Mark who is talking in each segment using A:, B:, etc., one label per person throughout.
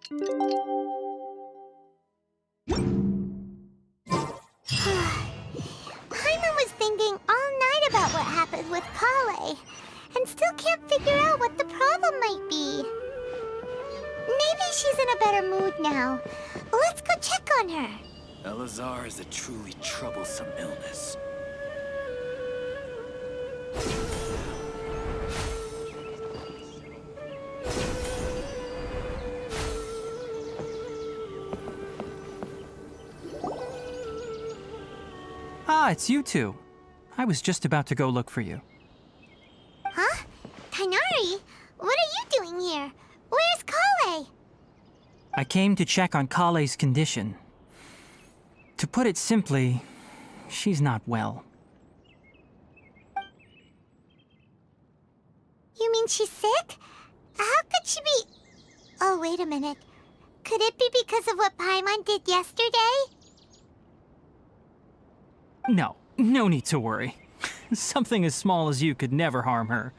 A: Paimon was thinking all night about what happened with Kale, and still can't figure out what the problem might be. Maybe she's in a better mood now. Let's go check on her.
B: Elazar is a truly troublesome illness.
C: Ah, it's you two. I was just about to go look for you.
A: Huh? Tighnari? What are you doing here? Where's Kale?
C: I came to check on Kale's condition. To put it simply, she's not well.
A: You mean she's sick? How could she be... Oh, wait a minute. Could it be because of what Paimon did yesterday?
C: No need to worry. Something as small as you could never harm her.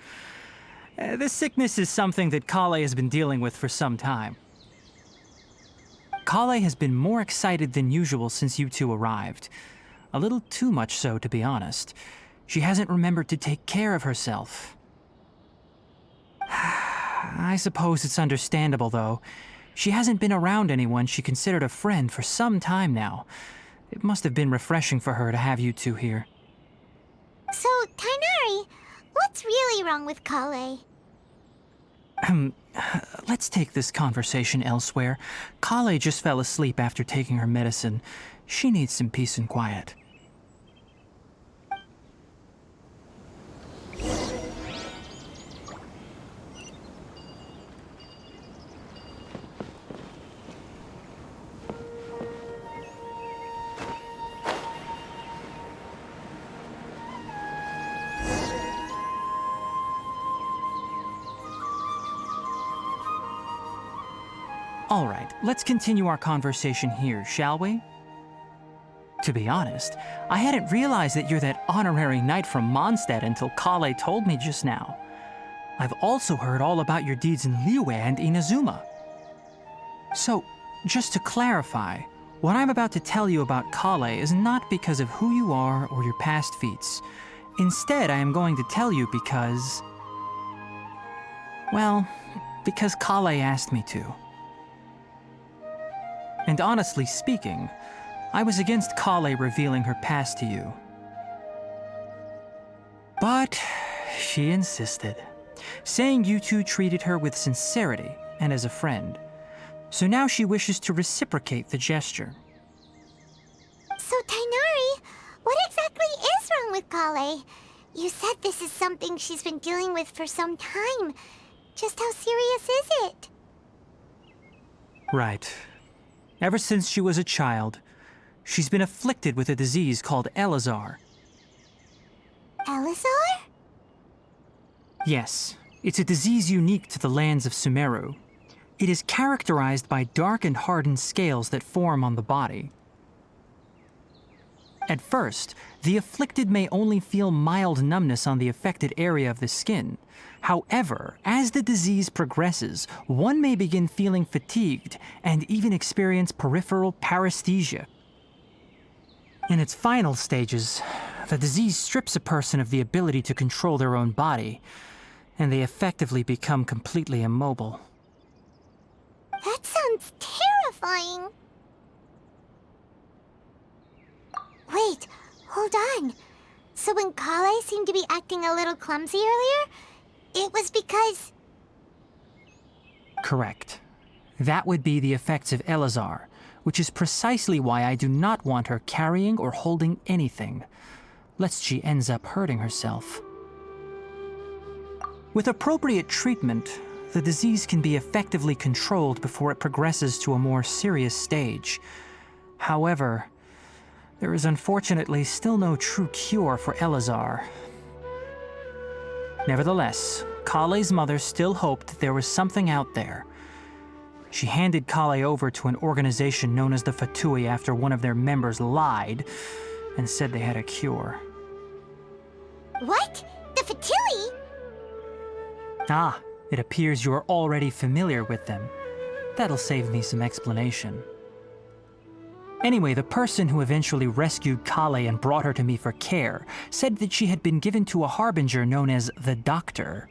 C: This sickness is something that Kale has been dealing with for some time. Kale has been more excited than usual since you two arrived. A little too much so, to be honest. She hasn't remembered to take care of herself. I suppose it's understandable, though. She hasn't been around anyone she considered a friend for some time now. It must have been refreshing for her to have you two here.
A: So, Tighnari, what's really wrong with Kale?
C: Let's take this conversation elsewhere. Kale just fell asleep after taking her medicine. She needs some peace and quiet. All right, let's continue our conversation here, shall we? To be honest, I hadn't realized that you're that honorary knight from Mondstadt until Kale told me just now. I've also heard all about your deeds in Liyue and Inazuma. So, just to clarify, what I'm about to tell you about Kale is not because of who you are or your past feats. Instead, I am going to tell you because... well, because Kale asked me to. And honestly speaking, I was against Kale revealing her past to you. But she insisted, saying you two treated her with sincerity and as a friend. So now she wishes to reciprocate the gesture.
A: So, Tighnari, what exactly is wrong with Kale? You said this is something she's been dealing with for some time. Just how serious is it?
C: Right. Ever since she was a child, she's been afflicted with a disease called Elazar.
A: Elazar?
C: Yes, it's a disease unique to the lands of Sumeru. It is characterized by dark and hardened scales that form on the body. At first, the afflicted may only feel mild numbness on the affected area of the skin. However, as the disease progresses, one may begin feeling fatigued and even experience peripheral paresthesia. In its final stages, the disease strips a person of the ability to control their own body, and they effectively become completely immobile.
A: That sounds terrifying. Wait, hold on. So when Kale seemed to be acting a little clumsy earlier, it was because...
C: Correct. That would be the effects of Elazar, which is precisely why I do not want her carrying or holding anything, lest she ends up hurting herself. With appropriate treatment, the disease can be effectively controlled before it progresses to a more serious stage. However, there is unfortunately still no true cure for Elazar. Nevertheless, Kale's mother still hoped that there was something out there. She handed Kale over to an organization known as the Fatui after one of their members lied and said they had a cure.
A: What? The Fatui?
C: Ah, it appears you are already familiar with them. That'll save me some explanation. Anyway, the person who eventually rescued Kale and brought her to me for care said that she had been given to a harbinger known as the Doctor.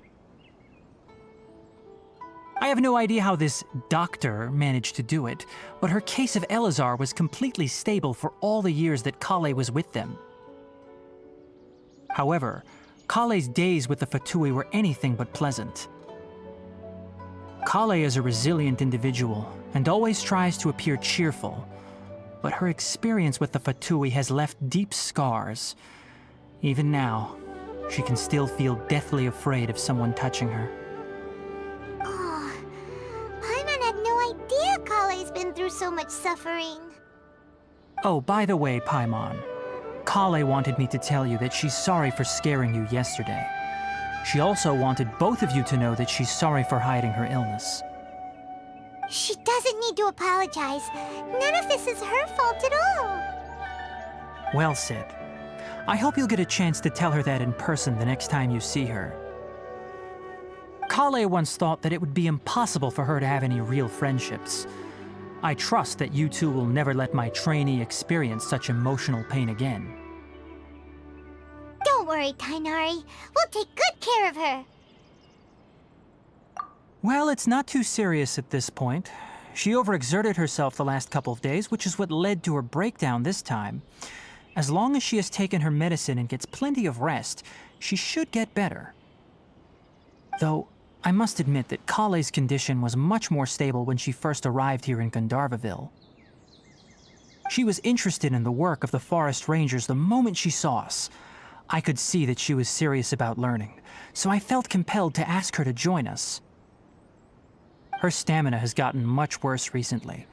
C: I have no idea how this doctor managed to do it, but her case of Elazar was completely stable for all the years that Kale was with them. However, Kale's days with the Fatui were anything but pleasant. Kale is a resilient individual and always tries to appear cheerful, but her experience with the Fatui has left deep scars. Even now, she can still feel deathly afraid of someone touching her.
A: Oh, Paimon had no idea Kale's been through so much suffering.
C: Oh, by the way, Paimon, Kale wanted me to tell you that she's sorry for scaring you yesterday. She also wanted both of you to know that she's sorry for hiding her illness.
A: She doesn't need to apologize. None of this is her fault at all.
C: Well said. I hope you'll get a chance to tell her that in person the next time you see her. Kale once thought that it would be impossible for her to have any real friendships. I trust that you two will never let my trainee experience such emotional pain again.
A: Don't worry, Tainari. We'll take good care of her.
C: Well, it's not too serious at this point. She overexerted herself the last couple of days, which is what led to her breakdown this time. As long as she has taken her medicine and gets plenty of rest, she should get better. Though, I must admit that Kale's condition was much more stable when she first arrived here in Gandharvaville. She was interested in the work of the forest rangers the moment she saw us. I could see that she was serious about learning, so I felt compelled to ask her to join us. Her stamina has gotten much worse recently.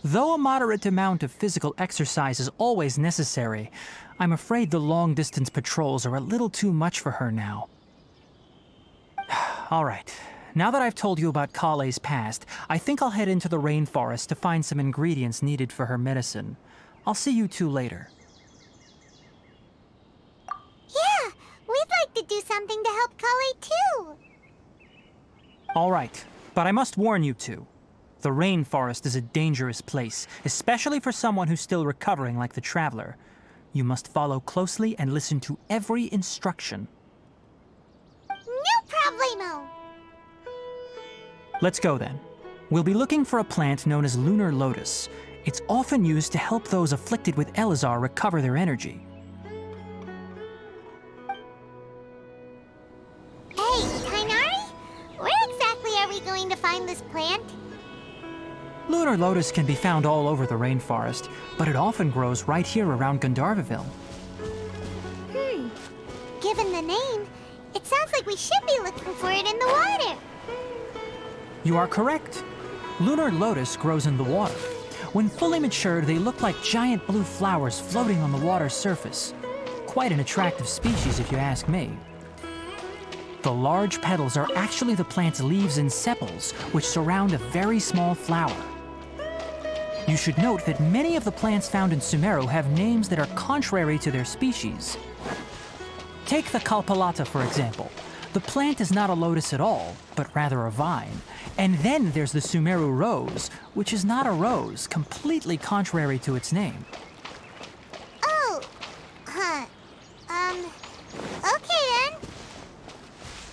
C: Though a moderate amount of physical exercise is always necessary, I'm afraid the long-distance patrols are a little too much for her now. All right, now that I've told you about Kale's past, I think I'll head into the rainforest to find some ingredients needed for her medicine. I'll see you two later.
A: Yeah, we'd like to do something to help Kale too.
C: All right, but I must warn you two. The rainforest is a dangerous place, especially for someone who's still recovering like the Traveler. You must follow closely and listen to every instruction.
A: No problemo!
C: Let's go then. We'll be looking for a plant known as lunar lotus. It's often used to help those afflicted with Elazar recover their energy.
A: Hey, Tainari? Where exactly are we going to find this plant?
C: Lunar lotus can be found all over the rainforest, but it often grows right here around Gandharvaville.
A: Given the name, it sounds like we should be looking for it in the water.
C: You are correct. Lunar lotus grows in the water. When fully matured, they look like giant blue flowers floating on the water's surface. Quite an attractive species, if you ask me. The large petals are actually the plant's leaves and sepals, which surround a very small flower. You should note that many of the plants found in Sumeru have names that are contrary to their species. Take the Kalpalata, for example. The plant is not a lotus at all, but rather a vine. And then there's the Sumeru rose, which is not a rose, completely contrary to its name.
A: Oh, okay then.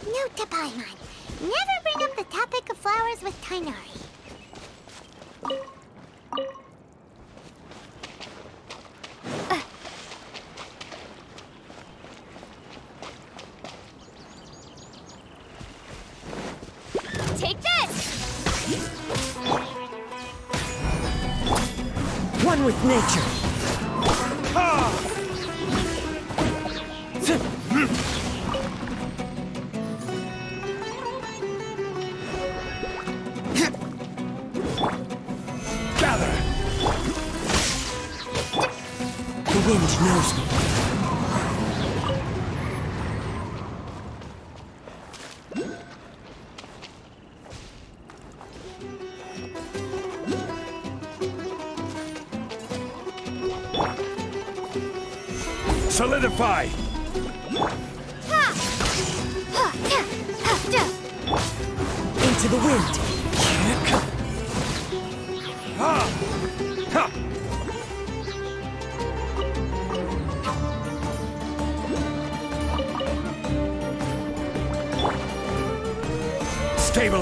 A: Note to Paimon, never bring up the topic of flowers with Tainari.
D: Take this!
E: One with nature.
B: Gather!
E: The wind knows me.
B: Solidify!
E: Into the wind.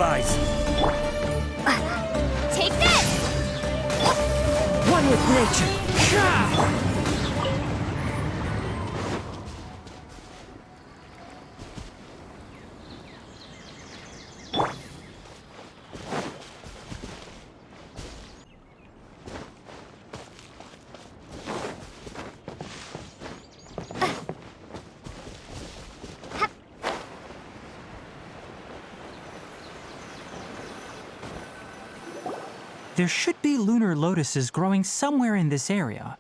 E: allies!
D: Take this!
E: One with nature!
C: There should be lunar lotuses growing somewhere in this area.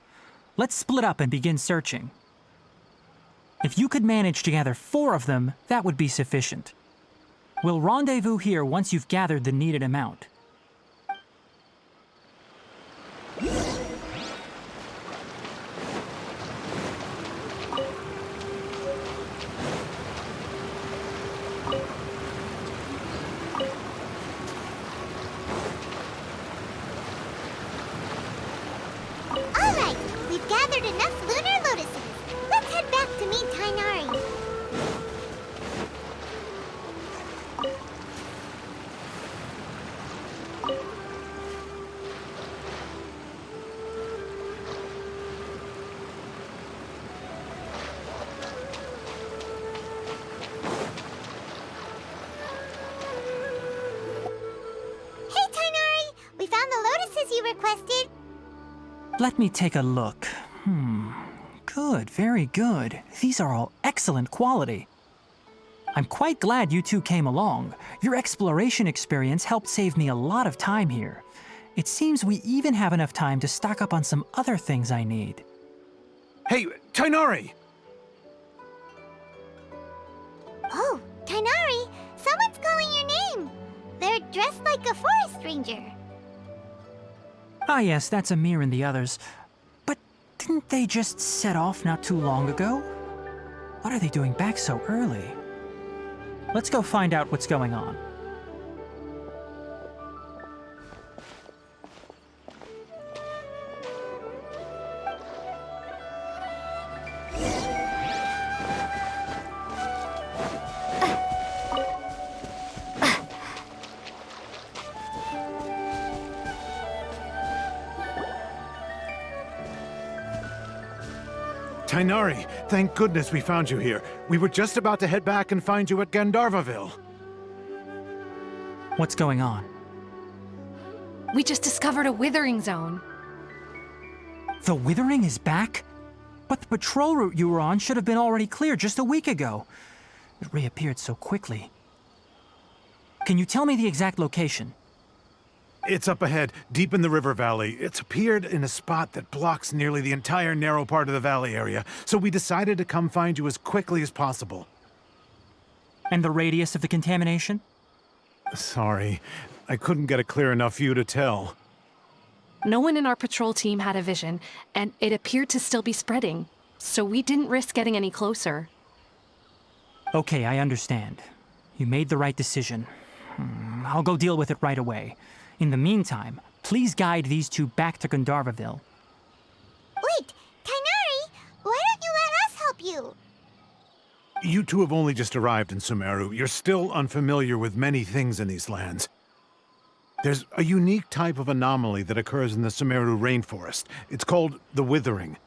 C: Let's split up and begin searching. If you could manage to gather 4 of them, that would be sufficient. We'll rendezvous here once you've gathered the needed amount.
A: Alright, we've gathered enough lunar lotuses. Let's head back to meet Tainari. Hey, Tainari! We found the lotuses you requested.
C: Let me take a look. Good, very good. These are all excellent quality. I'm quite glad you two came along. Your exploration experience helped save me a lot of time here. It seems we even have enough time to stock up on some other things I need.
F: Hey, Tainari!
A: Oh, Tainari! Someone's calling your name! They're dressed like a forest ranger.
C: Ah yes, that's Amir and the others. But didn't they just set off not too long ago? What are they doing back so early? Let's go find out what's going on.
F: Tainari, thank goodness we found you here. We were just about to head back and find you at Gandharvaville.
C: What's going on?
D: We just discovered a withering zone.
C: The Withering is back? But the patrol route you were on should have been already cleared just a week ago. It reappeared so quickly. Can you tell me the exact location?
F: It's up ahead, deep in the river valley. It's appeared in a spot that blocks nearly the entire narrow part of the valley area, so we decided to come find you as quickly as possible.
C: And the radius of the contamination?
F: Sorry, I couldn't get a clear enough view to tell.
D: No one in our patrol team had a vision, and it appeared to still be spreading, so we didn't risk getting any closer.
C: Okay, I understand. You made the right decision. I'll go deal with it right away. In the meantime, please guide these two back to Gandharvaville.
A: Wait, Tainari! Why don't you let us help you?
F: You two have only just arrived in Sumeru. You're still unfamiliar with many things in these lands. There's a unique type of anomaly that occurs in the Sumeru rainforest. It's called the Withering.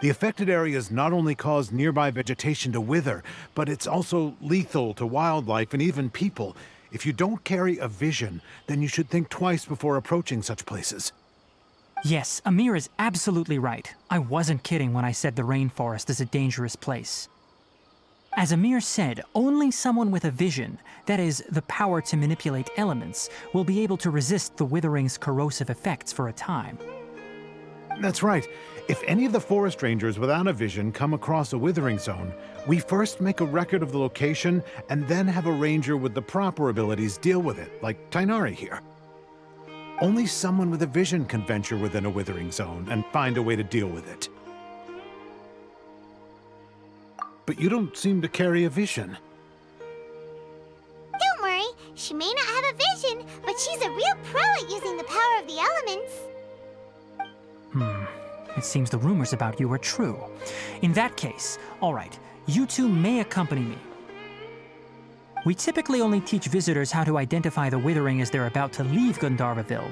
F: The affected areas not only cause nearby vegetation to wither, but it's also lethal to wildlife and even people. If you don't carry a vision, then you should think twice before approaching such places.
C: Yes, Amir is absolutely right. I wasn't kidding when I said the rainforest is a dangerous place. As Amir said, only someone with a vision, that is, the power to manipulate elements, will be able to resist the Withering's corrosive effects for a time.
F: That's right. If any of the forest rangers without a vision come across a withering zone, we first make a record of the location and then have a ranger with the proper abilities deal with it, like Tainari here. Only someone with a vision can venture within a withering zone and find a way to deal with it. But you don't seem to carry a vision.
A: Don't worry, she may not have a vision, but she's a real pro at using the power of the elements.
C: It seems the rumors about you are true. In that case, all right, you two may accompany me. We typically only teach visitors how to identify the withering as they're about to leave Gandharvaville.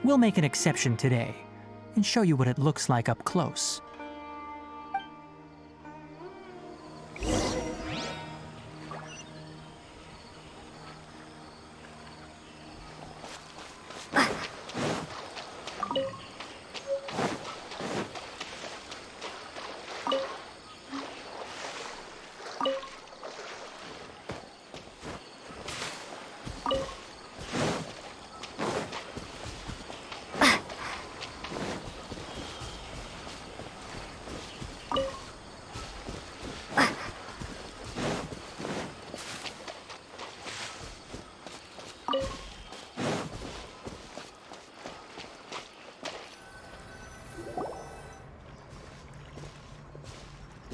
C: We'll make an exception today and show you what it looks like up close.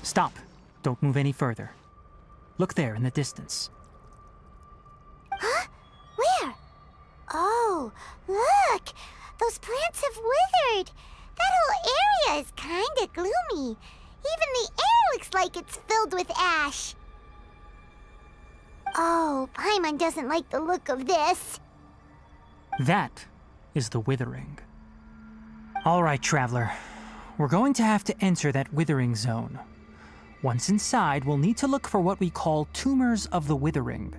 C: Stop. Don't move any further. Look there in the distance.
A: Huh? Where? Oh, look! Those plants have withered! That whole area is kinda gloomy. Even the air looks like it's filled with ash. Oh, Paimon doesn't like the look of this.
C: That is the withering. All right, traveler. We're going to have to enter that withering zone. Once inside, we'll need to look for what we call tumors of the withering.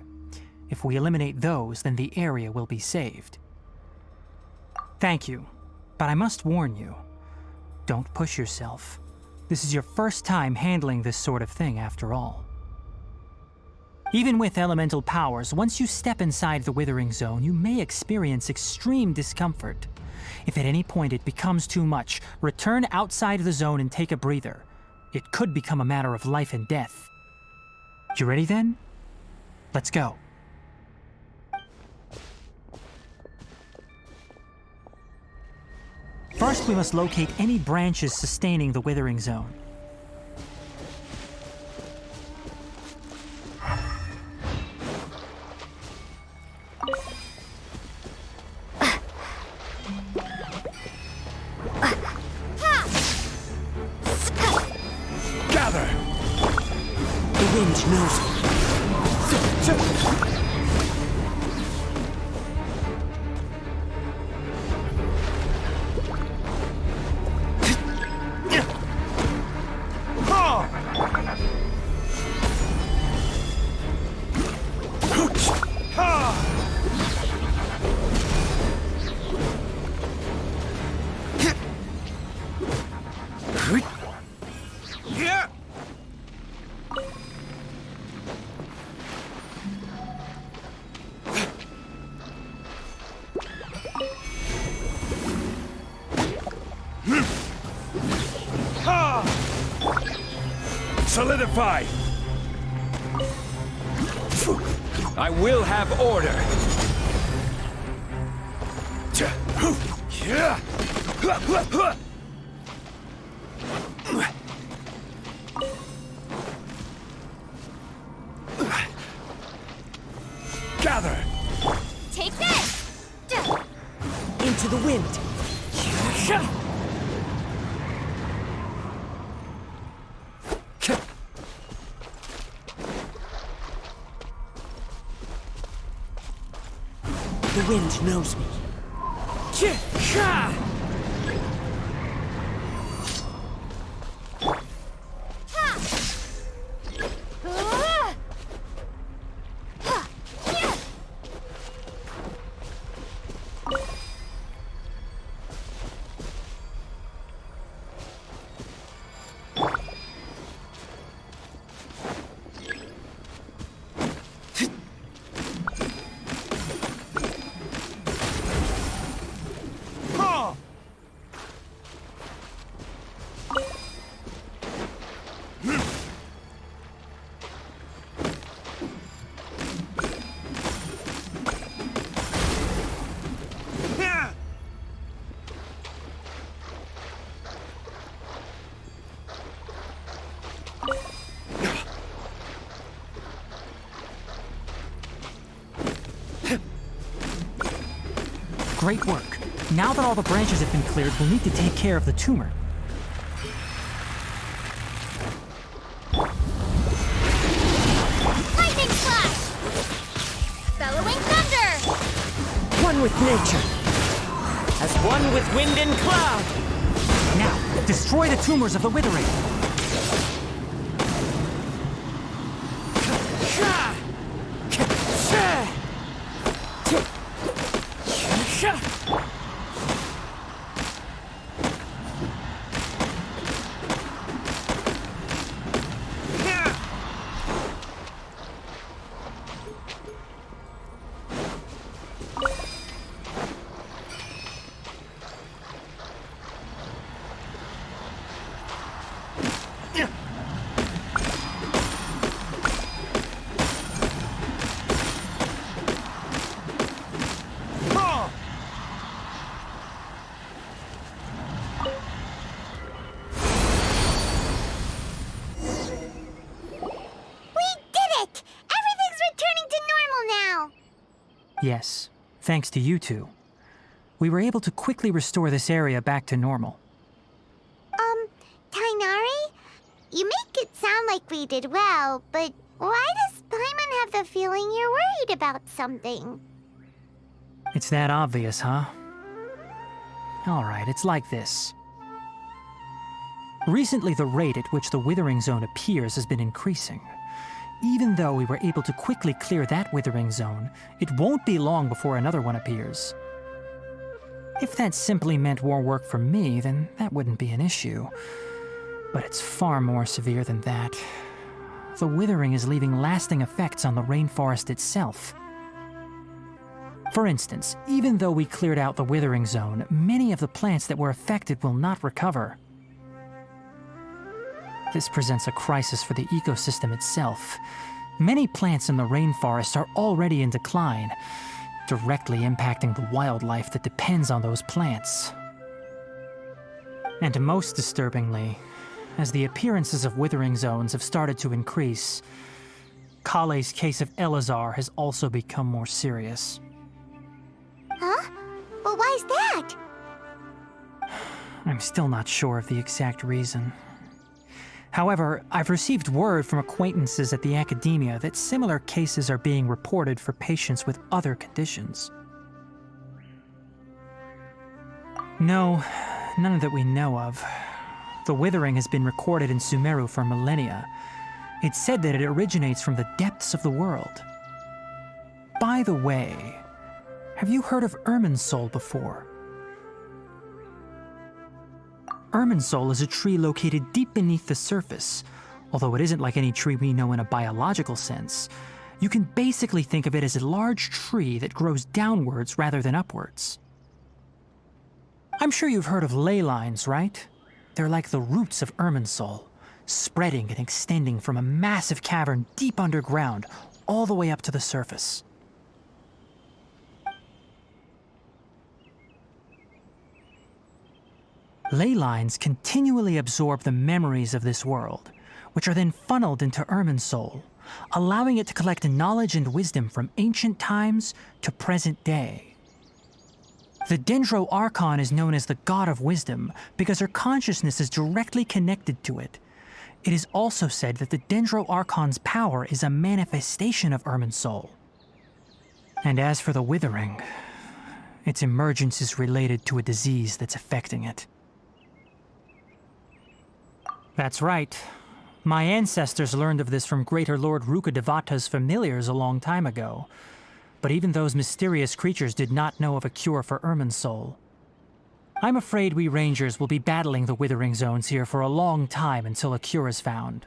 C: If we eliminate those, then the area will be saved. Thank you, but I must warn you. Don't push yourself. This is your first time handling this sort of thing, after all. Even with elemental powers, once you step inside the withering zone, you may experience extreme discomfort. If at any point it becomes too much, return outside the zone and take a breather. It could become a matter of life and death. You ready then? Let's go. First, we must locate any branches sustaining the withering zone.
B: Gather!
E: The wind knows me.
B: Solidify! I will have order! Gather!
A: Take this!
E: Into the wind. The wind knows me.
C: Great work. Now that all the branches have been cleared, we'll need to take care of the tumor.
A: Lightning slash!
E: one with nature. As one with wind and cloud.
C: Now, destroy the tumors of the withering. Yes, thanks to you two. We were able to quickly restore this area back to normal.
A: Tainari? You make it sound like we did well, but why does Paimon have the feeling you're worried about something?
C: It's that obvious, huh? Alright, it's like this. Recently, the rate at which the Withering Zone appears has been increasing. Even though we were able to quickly clear that Withering Zone, it won't be long before another one appears. If that simply meant more work for me, then that wouldn't be an issue. But it's far more severe than that. The Withering is leaving lasting effects on the rainforest itself. For instance, even though we cleared out the Withering Zone, many of the plants that were affected will not recover. This presents a crisis for the ecosystem itself. Many plants in the rainforest are already in decline, directly impacting the wildlife that depends on those plants. And most disturbingly, as the appearances of Withering Zones have started to increase, Kale's case of Elazar has also become more serious.
A: Huh? Well, why's that?
C: I'm still not sure of the exact reason. However, I've received word from acquaintances at the academia that similar cases are being reported for patients with other conditions. No, none that we know of. The Withering has been recorded in Sumeru for millennia. It's said that it originates from the depths of the world. By the way, have you heard of Irminsul before? Irminsul is a tree located deep beneath the surface. Although it isn't like any tree we know in a biological sense, you can basically think of it as a large tree that grows downwards rather than upwards. I'm sure you've heard of ley lines, right? They're like the roots of Irminsul, spreading and extending from a massive cavern deep underground all the way up to the surface. Ley lines continually absorb the memories of this world, which are then funneled into Irminsul, allowing it to collect knowledge and wisdom from ancient times to present day. The Dendro Archon is known as the God of Wisdom because her consciousness is directly connected to it. It is also said that the Dendro Archon's power is a manifestation of Irminsul. And as for the Withering, its emergence is related to a disease that's affecting it. That's right. My ancestors learned of this from Greater Lord Rukadevata's familiars a long time ago. But even those mysterious creatures did not know of a cure for Irminsul. I'm afraid we Rangers will be battling the Withering Zones here for a long time until a cure is found.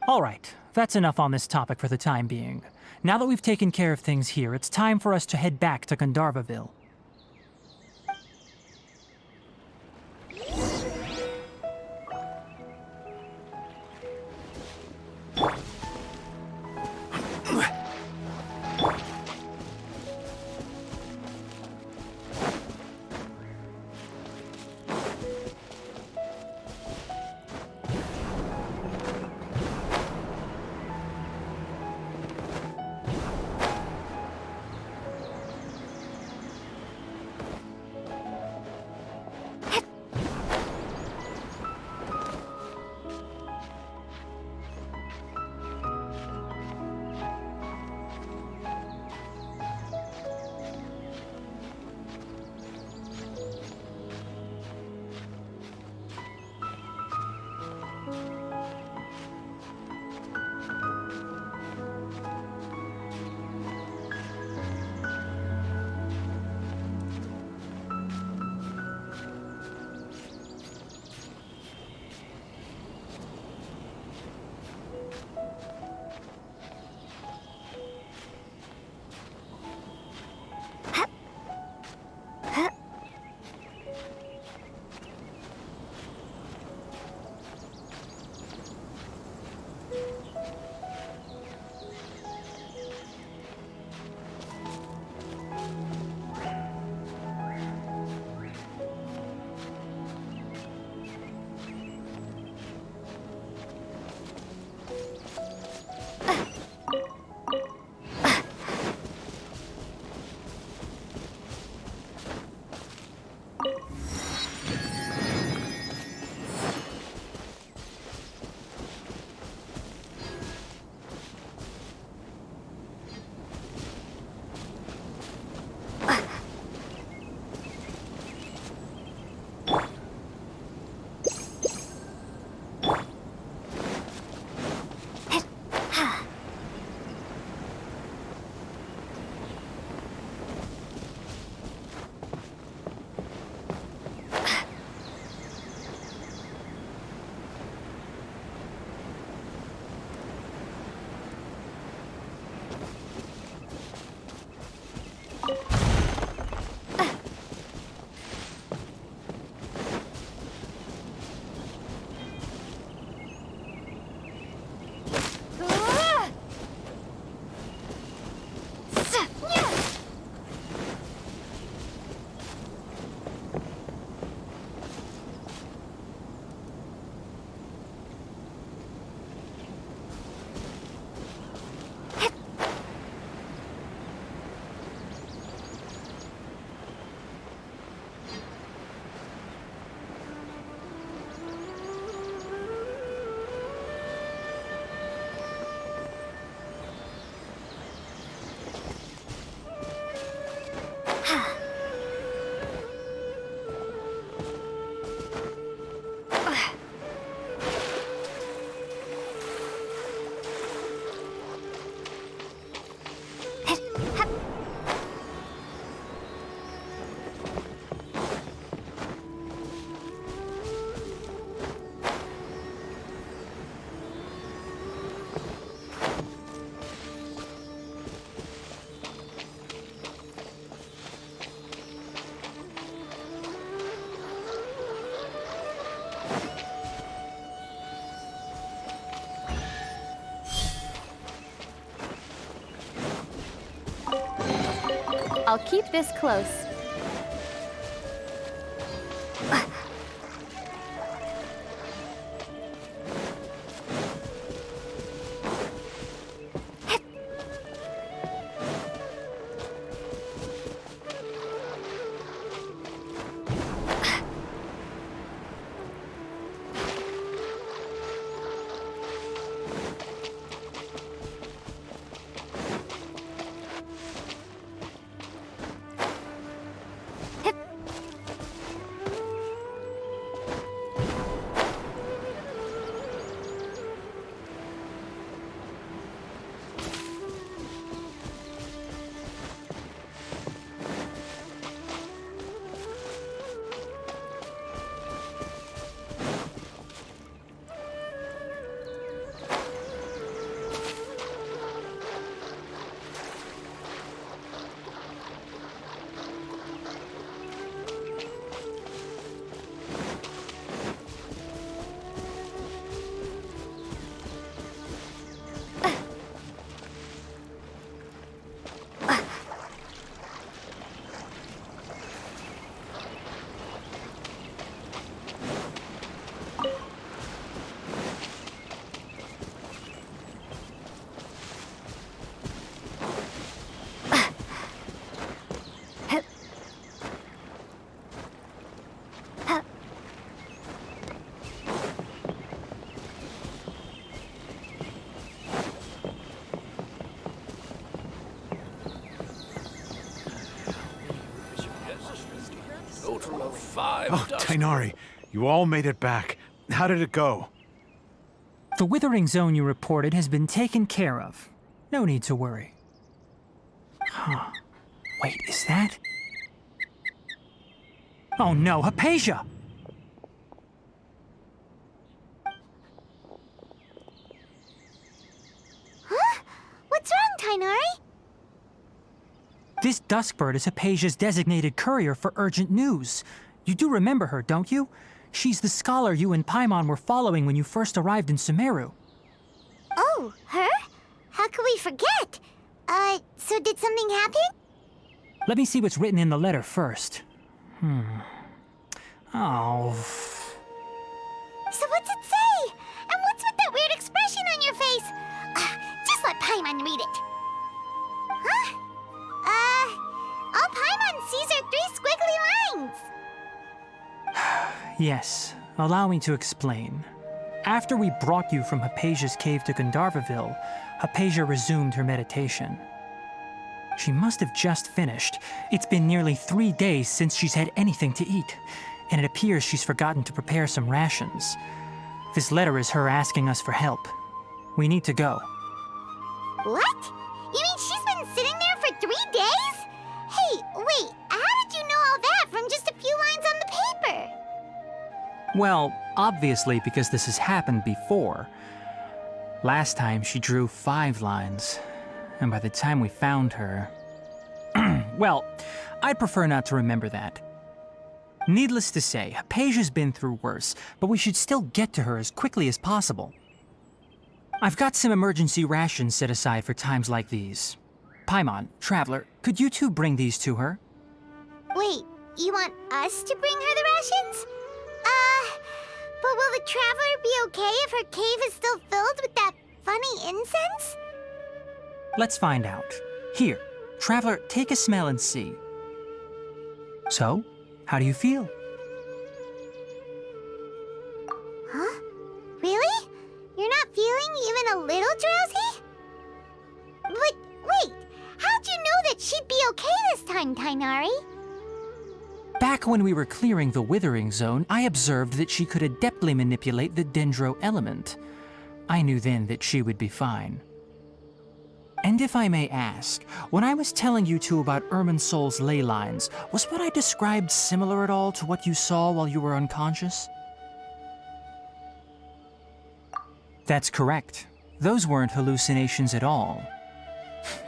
C: Alright, that's enough on this topic for the time being. Now that we've taken care of things here, it's time for us to head back to Gandharvaville.
D: I'll keep this close.
B: Total of 5
F: Oh,
B: dust.
F: Tainari, you all made it back. How did it go?
C: The withering zone you reported has been taken care of. No need to worry. Huh. Wait, is that? Oh no, Hypatia!
A: Huh? What's wrong, Tainari?
C: This Duskbird is Hypatia's designated courier for urgent news. You do remember her, don't you? She's the scholar you and Paimon were following when you first arrived in Sumeru.
A: Oh, her? How could we forget? So did something happen?
C: Let me see what's written in the letter first. Oh.
A: So what's it say? And what's with that weird expression on your face? Just let Paimon read it. Huh? All Paimon sees are 3 squiggly lines.
C: Yes, allow me to explain. After we brought you from Hypatia's cave to Gandharvaville, Hypatia resumed her meditation. She must have just finished. It's been nearly 3 days since she's had anything to eat, and it appears she's forgotten to prepare some rations. This letter is her asking us for help. We need to go.
A: What? You mean she's been sitting there for 3 days? Hey, wait, how did you know all that from just a few lines on the paper?
C: Well, obviously because this has happened before. Last time she drew 5 lines, and by the time we found her... Well, I'd prefer not to remember that. Needless to say, Hypatia's been through worse, but we should still get to her as quickly as possible. I've got some emergency rations set aside for times like these. Paimon, Traveler, could you two bring these to her?
A: Wait, you want us to bring her the rations? But will the Traveler be okay if her cave is still filled with that funny incense?
C: Let's find out. Here, Traveler, take a smell and see. So, how do you feel?
A: Huh? Really? You're not feeling even a little drowsy? But wait, how'd you know that she'd be okay this time, Tainari?
C: Back when we were clearing the Withering Zone, I observed that she could adeptly manipulate the Dendro element. I knew then that she would be fine. And if I may ask, when I was telling you two about Irminsul's ley lines, was what I described similar at all to what you saw while you were unconscious? That's correct. Those weren't hallucinations at all.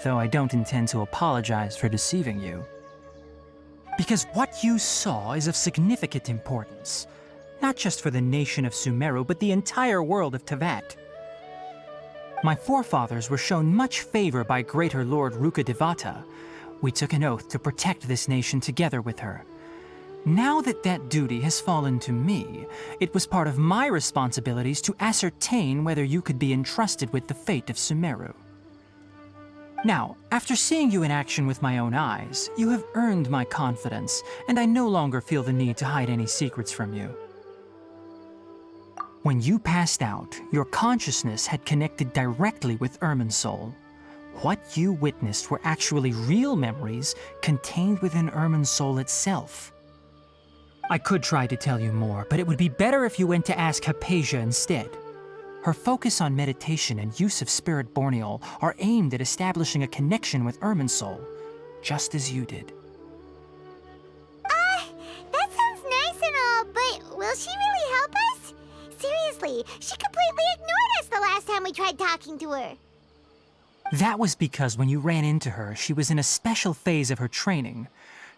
C: Though I don't intend to apologize for deceiving you. Because what you saw is of significant importance, not just for the nation of Sumeru, but the entire world of Tevat. My forefathers were shown much favor by Greater Lord Rukkhadevata. We took an oath to protect this nation together with her. Now that that duty has fallen to me, it was part of my responsibilities to ascertain whether you could be entrusted with the fate of Sumeru. Now, after seeing you in action with my own eyes, you have earned my confidence, and I no longer feel the need to hide any secrets from you. When you passed out, your consciousness had connected directly with Irminsul. What you witnessed were actually real memories contained within Irminsul itself. I could try to tell you more, but it would be better if you went to ask Hypatia instead. Her focus on meditation and use of Spirit Borneol are aimed at establishing a connection with Irminsul, just as you did.
A: That sounds nice and all, but will she really help us? Seriously, she completely ignored us the last time we tried talking to her.
C: That was because when you ran into her, she was in a special phase of her training.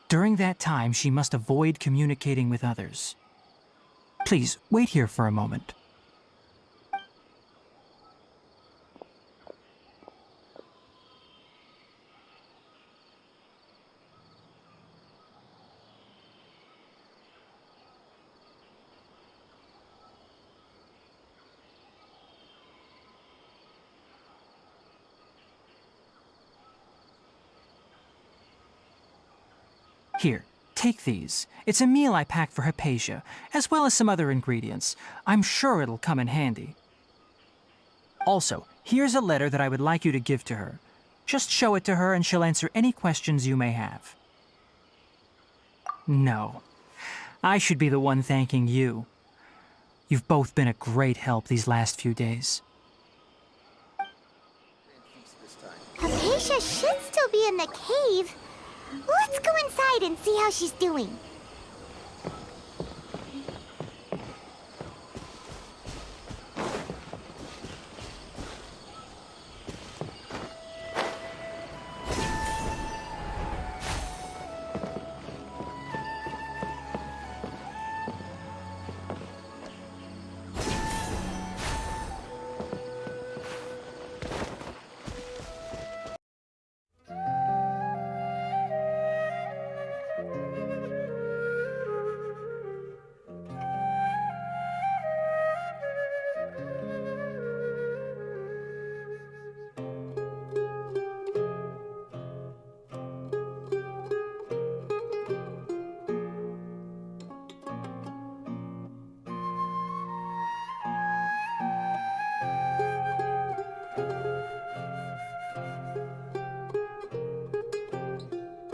C: During that time, she must avoid communicating with others. Please, wait here for a moment. Here, take these. It's a meal I packed for Hypatia, as well as some other ingredients. I'm sure it'll come in handy. Also, here's a letter that I would like you to give to her. Just show it to her and she'll answer any questions you may have. No, I should be the one thanking you. You've both been a great help these last few days.
A: Hypatia should still be in the cave. Let's go inside and see how she's doing.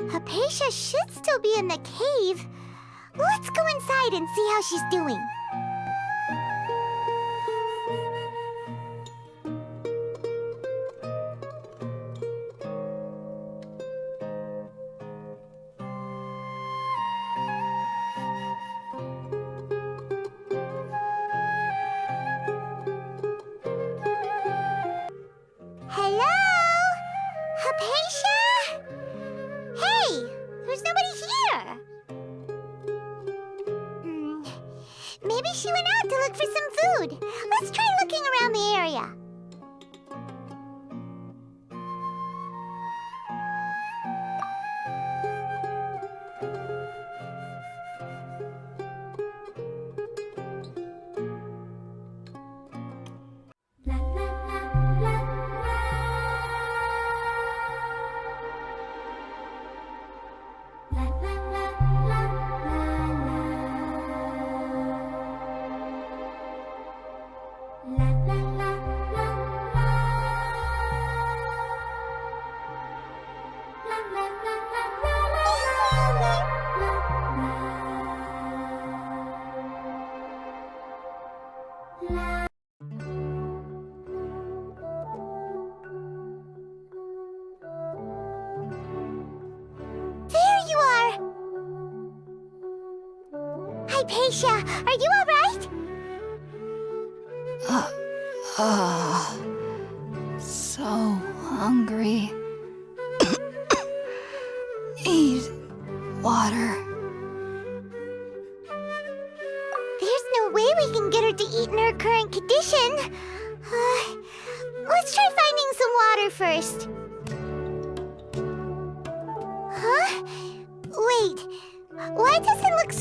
A: Hypatia should still be in the cave. Let's go inside and see how she's doing. Hello? Hypatia? Hey, there's nobody here. Maybe she went out to look for some food. Let's try looking around the area. Hypatia, are you alright?
G: So hungry. Need water.
A: There's no way we can get her to eat in her current condition. Let's try finding some water first.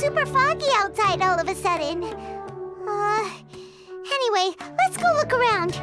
A: super foggy outside all of a sudden. Anyway, let's go look around.